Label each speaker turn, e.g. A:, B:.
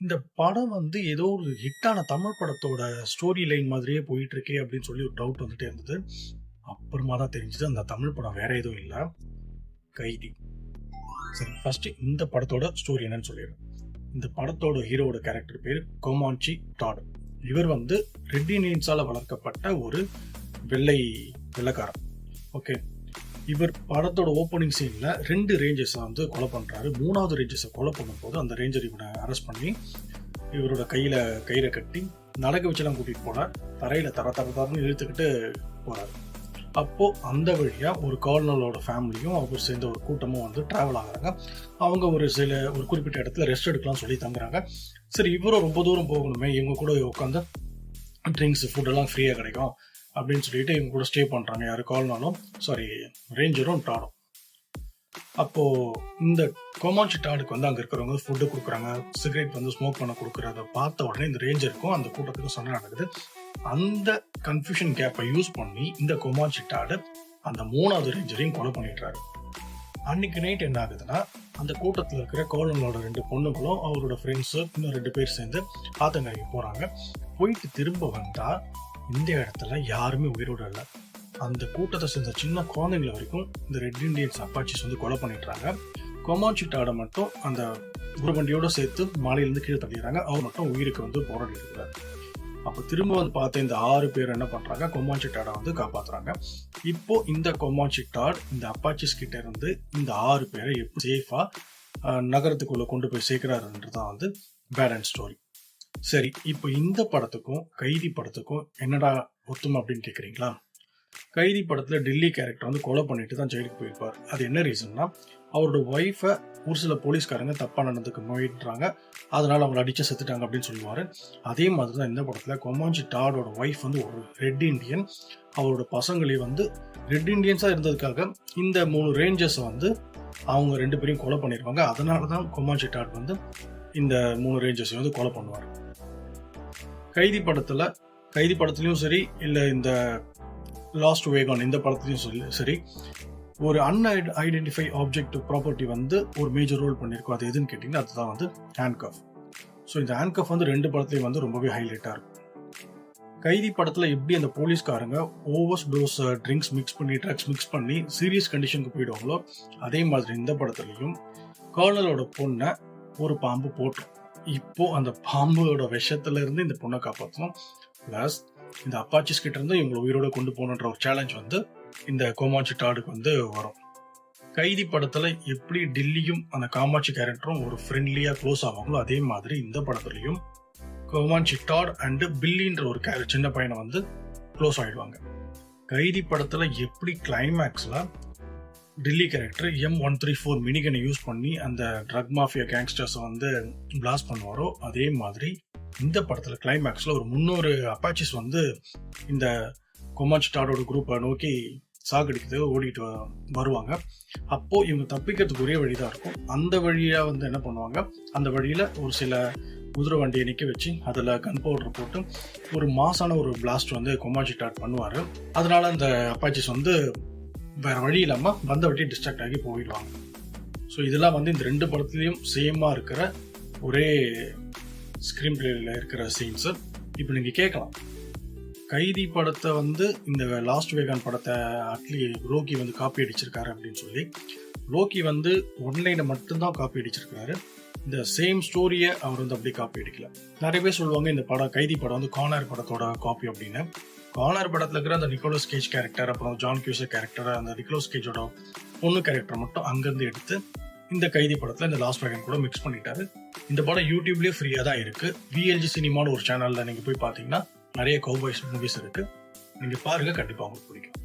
A: இந்த படம் வந்து ஏதோ ஒரு ஹிட்டான தமிழ் படத்தோட ஸ்டோரி லைன் மாதிரியே போயிட்டு இருக்கே அப்படின்னு சொல்லி ஒரு டவுட் வந்துட்டே இருந்தது. அப்புறமா தான் தெரிஞ்சது அந்த தமிழ் படம் வேற எதுவும் இல்லை, கைதி. சரி, ஃபர்ஸ்ட் இந்த படத்தோட ஸ்டோரி என்னன்னு சொல்லிடுறேன். இந்த படத்தோட ஹீரோவோட கேரக்டர் பேர் கோமான்ச்சி டாட். இவர் வந்து ரெட் இண்டியன்ஸால வளர்க்கப்பட்ட ஒரு வெள்ளைக்காரன். ஓகே, இவர் படத்தோட ஓப்பனிங் சீன்ல 2 ரேஞ்சர்ஸை வந்து கொலை பண்றாரு. 3வது ரேஞ்சர்ஸை கொலை பண்ணும்போது அந்த ரேஞ்சர் இவனை அரெஸ்ட் பண்ணி இவரோட கயிறை கட்டி நடக்க வச்செல்லாம் கூட்டிட்டு போனார். தரையில தரன்னு இழுத்துக்கிட்டு போறாரு. அப்போ அந்த வழியா ஒரு கர்னலோட ஃபேமிலியும் அவர் சேர்ந்த ஒரு கூட்டமும் வந்து டிராவல் ஆகுறாங்க. அவங்க ஒரு குறிப்பிட்ட இடத்துல ரெஸ்ட் எடுக்கலாம் சொல்லி தங்குறாங்க. சரி, இவரும் ரொம்ப தூரம் போகணுமே, இவங்க கூட உட்காந்து ட்ரிங்க்ஸ் ஃபுட்டெல்லாம் ஃப்ரீயாக கிடைக்கும் அப்படின்னு சொல்லிட்டு இவங்க கூட ஸ்டே பண்ணுறாங்க. யார் கர்னலும் ரேஞ்சரும் டாடும். அப்போது இந்த கோமான்ச்சி டாடுக்கு வந்து அங்கே இருக்கிறவங்க ஃபுட்டு கொடுக்குறாங்க, சிகரெட் வந்து ஸ்மோக் பண்ண கொடுக்குறத பார்த்த உடனே இந்த ரேஞ்சருக்கும் அந்த கூட்டத்துக்கும் சண்டை நடக்குது. அந்த கன்ஃபியூஷன் கேப்பை யூஸ் பண்ணி இந்த கோமான்ச்சி டாடு அந்த 3வது ரேஞ்சரையும் கொலை பண்ணிடுறாரு. அன்னைக்கு நைட் என்ன ஆகுதுன்னா, அந்த கூட்டத்தில் இருக்கிற கர்னலோட 2 பொண்ணுங்களும் அவரோட ஃப்ரெண்ட்ஸு இன்னும் 2 பேர் சேர்ந்து ஆத்தங்கரைக்கு போகிறாங்க. போயிட்டு திரும்ப வந்தால் இந்த இடத்துல யாருமே உயிரோடு இல்லை. அந்த கூட்டத்தை சேர்ந்த சின்ன குழந்தைங்கள வரைக்கும் இந்த ரெட் இண்டியன்ஸ் அப்பாச்சிஸ் வந்து கொலை பண்ணிடுறாங்க. கோமான்ச்சி டாடை மட்டும் அந்த குருவண்டியோடு சேர்த்து மாலையிலேருந்து கீழே தள்ளிடுறாங்க. அவர் மட்டும் உயிருக்கு வந்து போராடி இருக்கிறார். அப்போ திரும்ப வந்து பார்த்த இந்த 6 பேர் என்ன பண்ணுறாங்க, கோமான்ச்சி டாடை வந்து காப்பாற்றுறாங்க. இப்போ இந்த கோமான்ச்சி டாட் இந்த அப்பாச்சிஸ் கிட்ட இருந்து இந்த 6 பேரை எப்படி சேஃபாக நகரத்துக்குள்ளே கொண்டு போய் சேர்க்கிறாருன்றதான் வந்து பேட் அண்ட் ஸ்டோரி. சரி, இப்போ இந்த படத்துக்கும் கைதி படத்துக்கும் என்னடா ஒத்துமை அப்படின்னு கேட்குறீங்களா? கைதி படத்தில் டெல்லி கேரக்டர் வந்து கொலை பண்ணிட்டு தான் ஜெயிலுக்கு போயிருப்பார். அது என்ன ரீசன்னா, அவரோட ஒய்ஃபை ஒரு சில போலீஸ்காரங்க தப்பாக நடந்துக்க முயன்றாங்க, அதனால அவங்களை அடிச்சு செத்துட்டாங்க அப்படின்னு சொல்லுவார். அதே மாதிரி தான் இந்த படத்தில் கோமான்ச்சி டாடோட ஒய்ஃப் வந்து ஒரு ரெட் இண்டியன். அவரோட பசங்களே வந்து ரெட் இண்டியன்ஸாக இருந்ததுக்காக இந்த 3 ரேஞ்சர்ஸை வந்து அவங்க 2 பேரையும் கொலை பண்ணிடுவாங்க. அதனால தான் கோமான்ச்சி டாட் வந்து இந்த 3 ரேஞ்சர்ஸையும் வந்து கொலை பண்ணுவார். கைதி படத்துலையும் சரி, இல்லை இந்த லாஸ்ட் வேகான் இந்த படத்துலையும் சரி, ஒரு அன்ஐடென்டிஃபை ஆப்ஜெக்ட் ப்ராப்பர்ட்டி வந்து ஒரு மேஜர் ரோல் பண்ணியிருக்கோம். அது எதுன்னு கேட்டிங்கன்னா அதுதான் வந்து ஹேண்ட்கஃப். ஸோ இந்த ஹேண்ட்கஃப் வந்து 2 படத்துலையும் வந்து ரொம்பவே ஹைலைட்டாக இருக்கும். கைதி படத்தில் எப்படி அந்த போலீஸ்காரங்க over dose drinks drugs mix பண்ணி சீரியஸ் கண்டிஷனுக்கு போயிடுவாங்களோ, அதே மாதிரி இந்த படத்துலையும் கர்னலோட பொண்ணை ஒரு பாம்பு போட்டோம். இப்போ அந்த பாம்போட விஷத்துல இருந்து இந்த பொண்ணை காப்பாற்றணும். பிளஸ் இந்த அப்பாச்சிஸ் கிட்ட இருந்து இவங்களை உயிரோட கொண்டு போகணுன்ற ஒரு சேலஞ்ச் வந்து இந்த கோமான்ச்சி டாடுக்கு வந்து வரும். கைதி படத்துல எப்படி டில்லியும் அந்த காமாட்சி கேரக்டரும் ஒரு ஃப்ரெண்ட்லியா க்ளோஸ் ஆவாங்களோ, அதே மாதிரி இந்த படத்துலயும் கோமான்ச்சி டாட் அண்ட் பில்லின்ற ஒரு சின்ன பையனை வந்து க்ளோஸ் ஆயிடுவாங்க. கைதி படத்துல எப்படி கிளைமேக்ஸ்ல டில்லி கேரக்டர் M134 மினிகனை யூஸ் பண்ணி அந்த ட்ரக் மாஃபியா கேங்ஸ்டர்ஸை வந்து பிளாஸ்ட் பண்ணுவாரோ, அதே மாதிரி இந்த படத்தில் கிளைமேக்ஸில் ஒரு 300 அப்பாச்சிஸ் வந்து இந்த கோமான்ச்சி டாடோட குரூப்பை நோக்கி சாகடிக்கிறது ஓடிட்டு வருவாங்க. அப்போது இவங்க தப்பிக்கிறதுக்கு ஒரே வழி தான் இருக்கும். அந்த வழியாக வந்து என்ன பண்ணுவாங்க, அந்த வழியில் ஒரு சில குதிரை வண்டியை நிற்க வச்சு அதில் கன் பவுடர் போட்டு ஒரு மாசான ஒரு பிளாஸ்ட் வந்து கோமான்ச்சி டாட் பண்ணுவார். அதனால அந்த அப்பாச்சிஸ் வந்து வேற வழி இல்லாமல் வந்த வட்டி டிஸ்ட்ராக்ட் ஆகி போயிடுவாங்க. ஸோ இதெல்லாம் வந்து இந்த 2 படத்துலையும் சேமாக இருக்கிற ஒரே ஸ்க்ரீன் பிளேயில் இருக்கிற சீன்ஸு. இப்போ நீங்கள் கேட்கலாம், கைதி படத்தை வந்து இந்த லாஸ்ட் வேகான் படத்தை லோக்கி வந்து காப்பி அடிச்சிருக்காரு அப்படின்னு சொல்லி. லோக்கி வந்து ஒன்லைனை மட்டும்தான் காப்பி அடிச்சிருக்காரு. இந்த சேம் ஸ்டோரியை அவர் வந்து அப்படி காப்பி அடிக்கல. நிறைய பேர் சொல்லுவாங்க இந்த கைதி படம் வந்து கானர் படத்தோட காப்பி அப்படின்னு. கானர் படத்தில் இருக்கிற அந்த நிக்கோலஸ் கேஜ் கேரக்டர், அப்புறம் ஜான் கியூசர் கேரக்டர், அந்த நிக்கோலஸ் கேஜோட பொண்ணு கேரக்டர் மட்டும் அங்கேருந்து எடுத்து இந்த கைதி படத்தில் இந்த லாஸ்ட் வேகன் கூட மிக்ஸ் பண்ணிட்டாரு. இந்த படம் யூடியூப்லேயே ஃப்ரீயாக தான் இருக்குது. VLG சினிமான்னு ஒரு சேனலில் நீங்கள் போய் பார்த்தீங்கன்னா நிறைய கௌபாய்ஸ் மூவிஸ் இருக்குது. நீங்கள் பாருங்கள், கண்டிப்பாக உங்களுக்கு பிடிக்கும்.